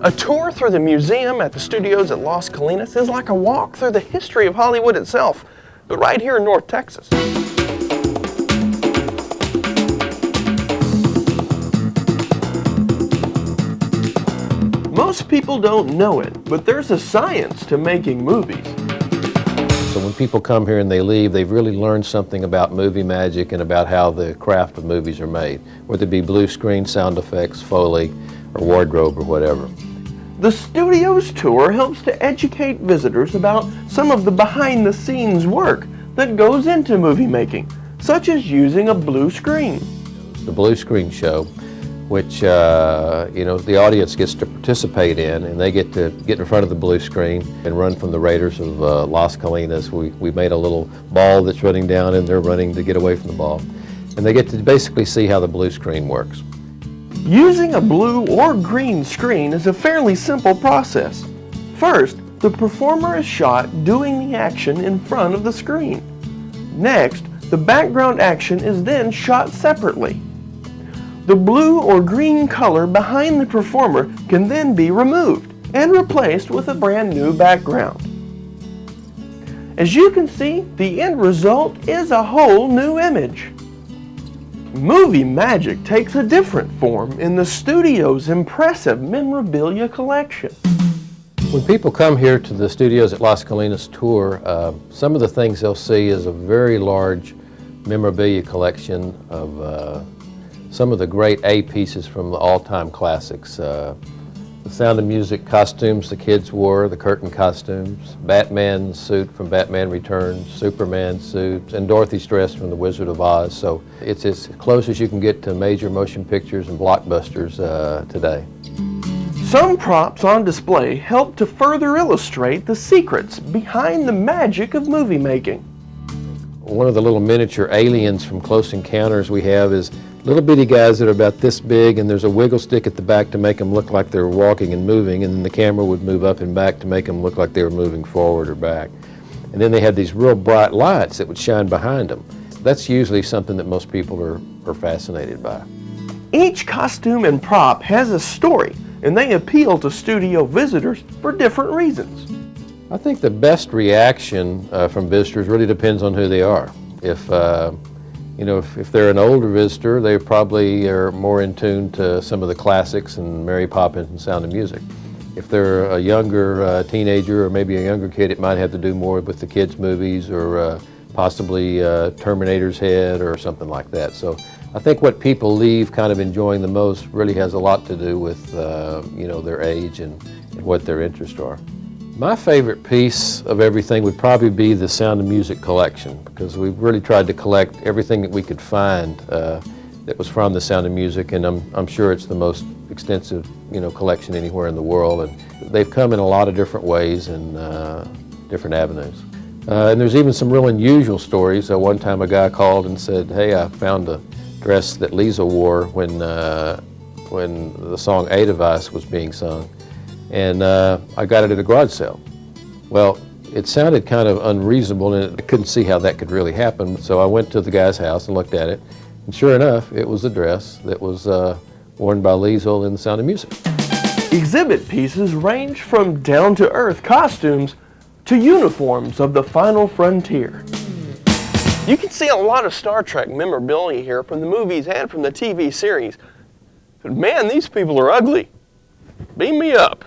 A tour through the museum at the studios at Las Colinas is like a walk through the history of Hollywood itself, but right here in North Texas. Most people don't know it, but there's a science to making movies. So when people come here and they leave, they've really learned something about movie magic and about how the craft of movies are made, whether it be blue screen, sound effects, Foley, or wardrobe, or whatever. The Studios Tour helps to educate visitors about some of the behind-the-scenes work that goes into movie making, such as using a blue screen. The blue screen show, which the audience gets to participate in, and they get to get in front of the blue screen and run from the Raiders of Las Colinas. We made a little ball that's running down, and they're running to get away from the ball. And they get to basically see how the blue screen works. Using a blue or green screen is a fairly simple process. First, the performer is shot doing the action in front of the screen. Next, the background action is then shot separately. The blue or green color behind the performer can then be removed and replaced with a brand new background. As you can see, the end result is a whole new image. Movie magic takes a different form in the studio's impressive memorabilia collection. When people come here to the studios at Las Colinas tour, some of the things they'll see is a very large memorabilia collection of some of the great A pieces from the all-time classics. The Sound of Music costumes the kids wore, the curtain costumes, Batman's suit from Batman Returns, Superman's suit, and Dorothy's dress from The Wizard of Oz. So it's as close as you can get to major motion pictures and blockbusters today. Some props on display help to further illustrate the secrets behind the magic of movie making. One of the little miniature aliens from Close Encounters we have is little bitty guys that are about this big, and there's a wiggle stick at the back to make them look like they're walking and moving, and then the camera would move up and back to make them look like they were moving forward or back. And then they had these real bright lights that would shine behind them. That's usually something that most people are fascinated by. Each costume and prop has a story, and they appeal to studio visitors for different reasons. I think the best reaction from visitors really depends on who they are. If they're an older visitor, they probably are more in tune to some of the classics and Mary Poppins and Sound of Music. If they're a younger teenager or maybe a younger kid, it might have to do more with the kids' movies or possibly Terminator's Head or something like that. So I think what people leave kind of enjoying the most really has a lot to do with their age and what their interests are. My favorite piece of everything would probably be the Sound of Music collection, because we've really tried to collect everything that we could find that was from the Sound of Music, and I'm sure it's the most extensive collection anywhere in the world. And they've come in a lot of different ways and different avenues. And there's even some real unusual stories. One time a guy called and said, "Hey, I found a dress that Lisa wore when the song Edelweiss was being sung. And I got it at a garage sale." Well, it sounded kind of unreasonable, and I couldn't see how that could really happen. So I went to the guy's house and looked at it, and sure enough, it was a dress that was worn by Liesl in The Sound of Music. Exhibit pieces range from down-to-earth costumes to uniforms of the final frontier. You can see a lot of Star Trek memorabilia here from the movies and from the TV series. But man, these people are ugly. Beam me up.